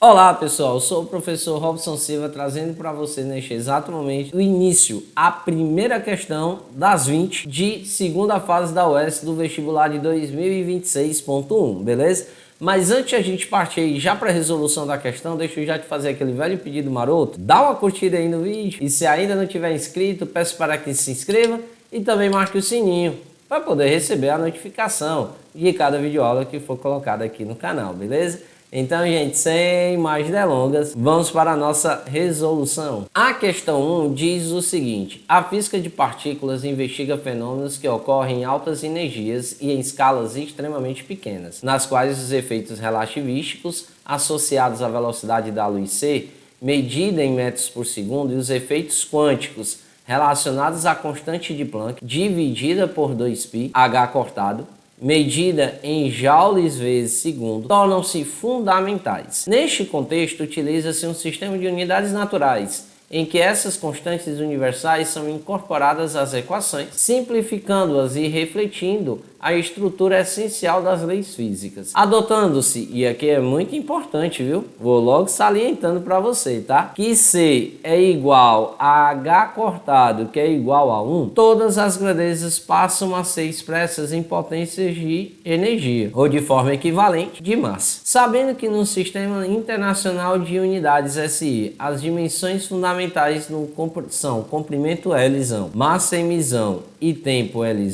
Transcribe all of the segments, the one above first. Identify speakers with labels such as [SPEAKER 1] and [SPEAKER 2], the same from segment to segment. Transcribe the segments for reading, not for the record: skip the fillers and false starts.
[SPEAKER 1] Olá pessoal, eu sou o professor Robson Silva trazendo para você neste exato momento o início, a primeira questão das 20 de segunda fase da UES do vestibular de 2026.1, beleza? Mas antes de a gente partir aí já para a resolução da questão, deixa eu já te fazer aquele velho pedido maroto, dá uma curtida aí no vídeo e se ainda não tiver inscrito, peço para que se inscreva e também marque o sininho para poder receber a notificação de cada videoaula que for colocada aqui no canal, beleza? Então, gente, sem mais delongas, vamos para a nossa resolução. A questão 1 diz o seguinte: a física de partículas investiga fenômenos que ocorrem em altas energias e em escalas extremamente pequenas, nas quais os efeitos relativísticos associados à velocidade da luz c, medida em metros por segundo, e os efeitos quânticos relacionados à constante de Planck, dividida por 2π, h cortado, medida em joules vezes segundo, tornam-se fundamentais. Neste contexto, utiliza-se um sistema de unidades naturais, em que essas constantes universais são incorporadas às equações, simplificando-as e refletindo a estrutura essencial das leis físicas. Adotando-se, e aqui é muito importante, viu? Vou logo salientando para você, tá? Que C é igual a H cortado, que é igual a 1, todas as grandezas passam a ser expressas em potências de energia, ou de forma equivalente de massa. Sabendo que no Sistema Internacional de Unidades SI, as dimensões fundamentais são comprimento L, massa M e tempo L,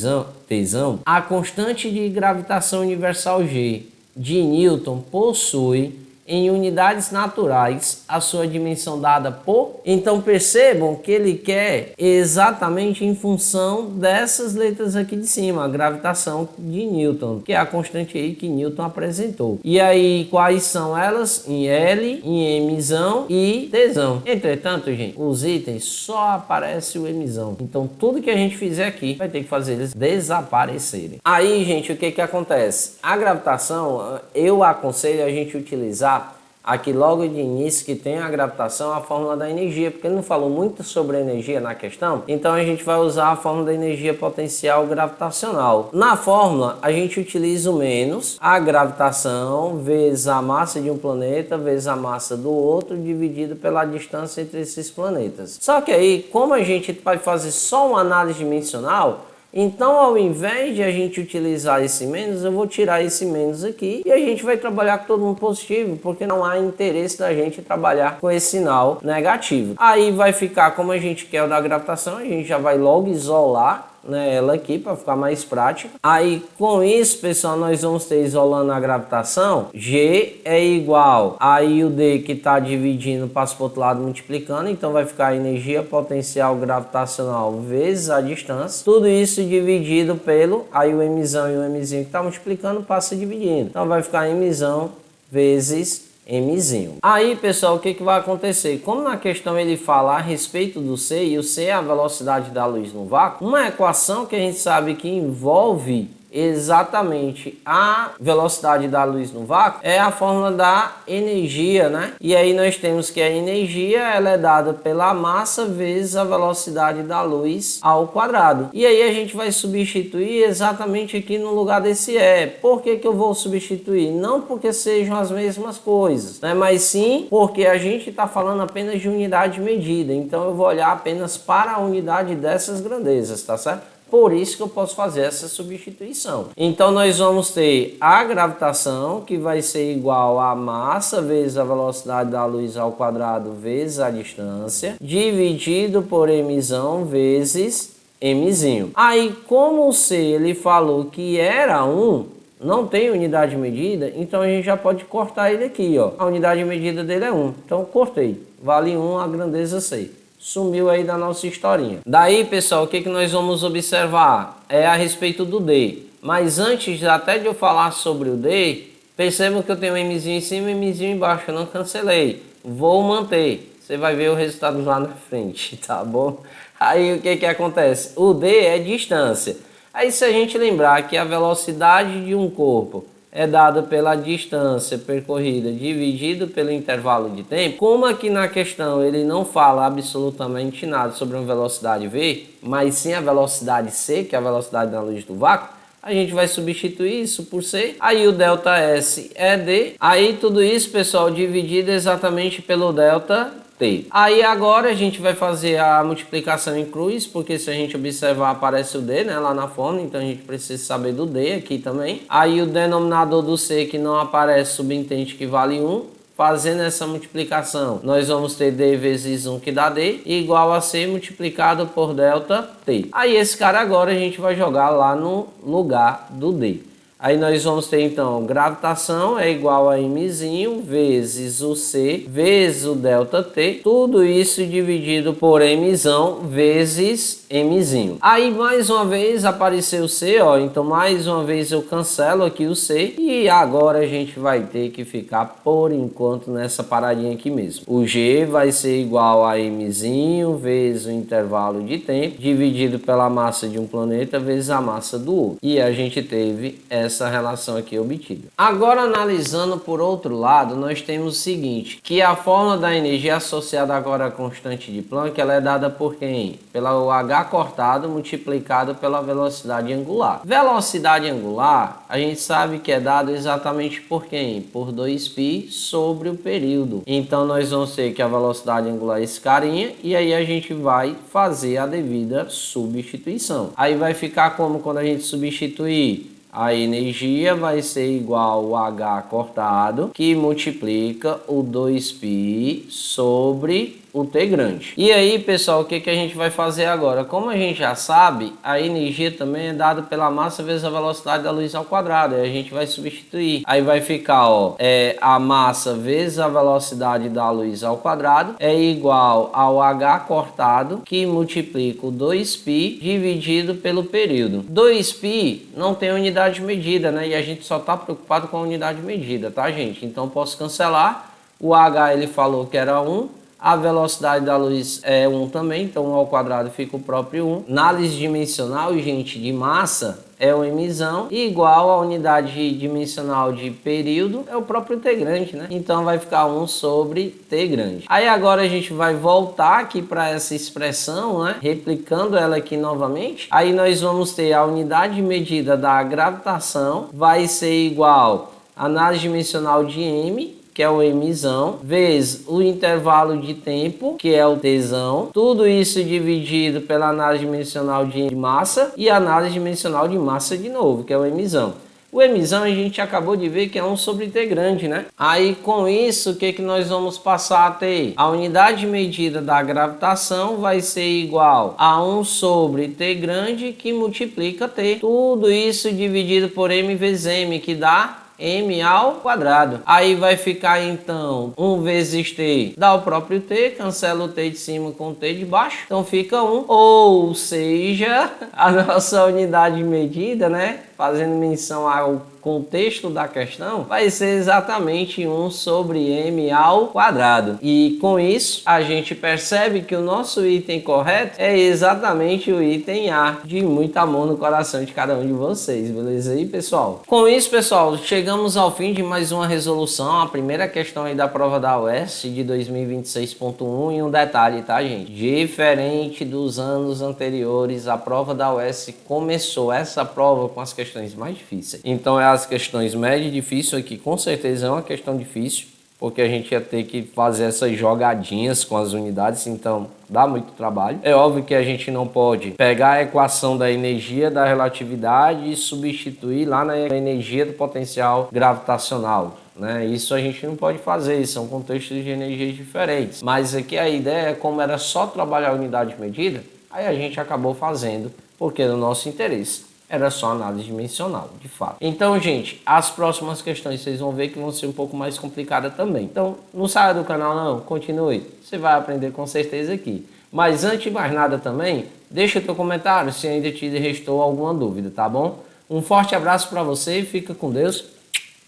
[SPEAKER 1] Tzão, a constante de gravitação universal G de Newton possui em unidades naturais a sua dimensão dada por... Então percebam que ele quer exatamente em função dessas letras aqui de cima, a gravitação de Newton, que é a constante aí que Newton apresentou. E aí quais são elas? Em L, em Mzão e Tzão. Entretanto, gente, os itens só aparece o Mzão. Então tudo que a gente fizer aqui vai ter que fazer eles desaparecerem. Aí, gente, o que que acontece? A gravitação, eu aconselho a gente utilizar aqui logo de início que tem a gravitação, a fórmula da energia, porque ele não falou muito sobre a energia na questão, então a gente vai usar a fórmula da energia potencial gravitacional. Na fórmula, a gente utiliza o menos a gravitação vezes a massa de um planeta vezes a massa do outro, dividido pela distância entre esses planetas. Só que aí, como a gente vai fazer só uma análise dimensional, então, ao invés de a gente utilizar esse menos, eu vou tirar esse menos aqui e a gente vai trabalhar com todo mundo positivo, porque não há interesse da gente trabalhar com esse sinal negativo. Aí vai ficar como a gente quer o da gravitação, a gente já vai logo isolar, né, ela aqui para ficar mais prática. Aí com isso, pessoal, nós vamos ter isolando a gravitação, G é igual, aí o D que está dividindo passa para o outro lado multiplicando, então vai ficar a energia potencial gravitacional vezes a distância, tudo isso dividido pelo, aí o Mzão e o Mzinho que está multiplicando passa dividindo, então vai ficar Mzão vezes Mzinho. Aí, pessoal, o que que vai acontecer? Como na questão ele fala a respeito do C, e o C é a velocidade da luz no vácuo, uma equação que a gente sabe que envolve exatamente a velocidade da luz no vácuo é a fórmula da energia, né? E aí nós temos que a energia ela é dada pela massa vezes a velocidade da luz ao quadrado. E aí a gente vai substituir exatamente aqui no lugar desse E. Por que que eu vou substituir? Não porque sejam as mesmas coisas, né? Mas sim porque a gente está falando apenas de unidade medida. Então eu vou olhar apenas para a unidade dessas grandezas, tá certo? Por isso que eu posso fazer essa substituição. Então nós vamos ter a gravitação, que vai ser igual a massa vezes a velocidade da luz ao quadrado vezes a distância, dividido por Mzão vezes Mzinho. Aí, como o C ele falou que era 1, não tem unidade medida, então a gente já pode cortar ele aqui, ó. A unidade medida dele é 1. Então cortei. Vale 1 a grandeza C. Sumiu aí da nossa historinha. Daí, pessoal, o que que nós vamos observar? É a respeito do D. Mas antes até de eu falar sobre o D, percebam que eu tenho um Mzinho em cima e Mzinho embaixo. Eu não cancelei. Vou manter. Você vai ver o resultado lá na frente, tá bom? Aí o que que acontece? O D é distância. Aí se a gente lembrar que a velocidade de um corpo é dada pela distância percorrida dividido pelo intervalo de tempo, como aqui na questão ele não fala absolutamente nada sobre uma velocidade V, mas sim a velocidade C, que é a velocidade da luz do vácuo, A gente vai substituir isso por C. Aí o ΔS é D. Aí tudo isso, pessoal, dividido exatamente pelo ΔT. Aí agora a gente vai fazer a multiplicação em cruz, porque se a gente observar aparece o D, né, lá na fórmula, então a gente precisa saber do D aqui também. Aí o denominador do C que não aparece, subentende que vale 1. Fazendo essa multiplicação, nós vamos ter D vezes 1 que dá D, igual a C multiplicado por ΔT. Aí esse cara agora a gente vai jogar lá no lugar do D. Aí nós vamos ter então gravitação é igual a mzinho vezes o C vezes o ΔT, tudo isso dividido por mzão vezes mzinho. Aí mais uma vez apareceu o C, ó, então mais uma vez eu cancelo aqui o C e agora a gente vai ter que ficar por enquanto nessa paradinha aqui mesmo. O G vai ser igual a mzinho vezes o intervalo de tempo dividido pela massa de um planeta vezes a massa do outro. E a gente teve essa relação aqui obtida. Agora analisando por outro lado, nós temos o seguinte, que a fórmula da energia associada agora à constante de Planck, ela é dada por quem? Pelo H cortado multiplicado pela velocidade angular. Velocidade angular, a gente sabe que é dado exatamente por quem? Por 2π sobre o período. Então nós vamos ter que a velocidade angular é esse carinha, e aí a gente vai fazer a devida substituição. Aí vai ficar como quando a gente substituir? A energia vai ser igual ao H cortado, que multiplica o 2π sobre o T grande. E aí, pessoal, o que a gente vai fazer agora? Como a gente já sabe, a energia também é dada pela massa vezes a velocidade da luz ao quadrado. Aí a gente vai substituir. Aí vai ficar, ó, a massa vezes a velocidade da luz ao quadrado é igual ao H cortado, que multiplica o 2π dividido pelo período. 2π não tem unidade de medida, né? E a gente só está preocupado com a unidade de medida, tá, gente? Então posso cancelar. O H ele falou que era 1. A velocidade da luz é 1 também, então 1 ao quadrado fica o próprio 1. Análise dimensional, gente, de massa é o mzão, igual a unidade dimensional de período é o próprio T grande, né? Então vai ficar 1 sobre T grande. Aí agora a gente vai voltar aqui para essa expressão, né? Replicando ela aqui novamente. Aí nós vamos ter a unidade de medida da gravitação, vai ser igual a análise dimensional de m, que é o mzão, vezes o intervalo de tempo, que é o Tzão. Tudo isso dividido pela análise dimensional de massa e a análise dimensional de massa de novo, que é o mzão. O mzão a gente acabou de ver que é 1 sobre T grande, né? Aí com isso, o que nós vamos passar a ter? A unidade de medida da gravitação vai ser igual a 1 sobre T grande que multiplica T. Tudo isso dividido por m vezes m, que dá m ao quadrado. Aí vai ficar então 1 vezes t, dá o próprio t, cancela o t de cima com o t de baixo, então fica 1. Ou seja, a nossa unidade de medida, né, fazendo menção ao contexto da questão, vai ser exatamente 1 sobre m ao quadrado. E com isso, a gente percebe que o nosso item correto é exatamente o item A, de muito amor no coração de cada um de vocês, beleza aí, pessoal? Com isso, pessoal, chegamos ao fim de mais uma resolução, a primeira questão aí da prova da UES de 2026.1, e um detalhe, tá, gente? Diferente dos anos anteriores, a prova da UES começou essa prova com as questões mais difíceis. Então, as questões médias e difíceis aqui, com certeza é uma questão difícil, porque a gente ia ter que fazer essas jogadinhas com as unidades, então dá muito trabalho. É óbvio que a gente não pode pegar a equação da energia da relatividade e substituir lá na energia do potencial gravitacional, né? Isso a gente não pode fazer, são contextos de energias diferentes. Mas aqui a ideia é, como era só trabalhar a unidade de medida, aí a gente acabou fazendo, porque no nosso interesse era só análise dimensional, de fato. Então, gente, as próximas questões vocês vão ver que vão ser um pouco mais complicadas também. Então, não saia do canal não, continue. Você vai aprender com certeza aqui. Mas antes de mais nada também, deixa o teu comentário se ainda te restou alguma dúvida, tá bom? Um forte abraço para você, fica com Deus,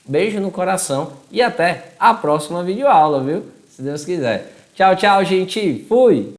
[SPEAKER 1] beijo no coração e até a próxima videoaula, viu? Se Deus quiser. Tchau, tchau, gente. Fui!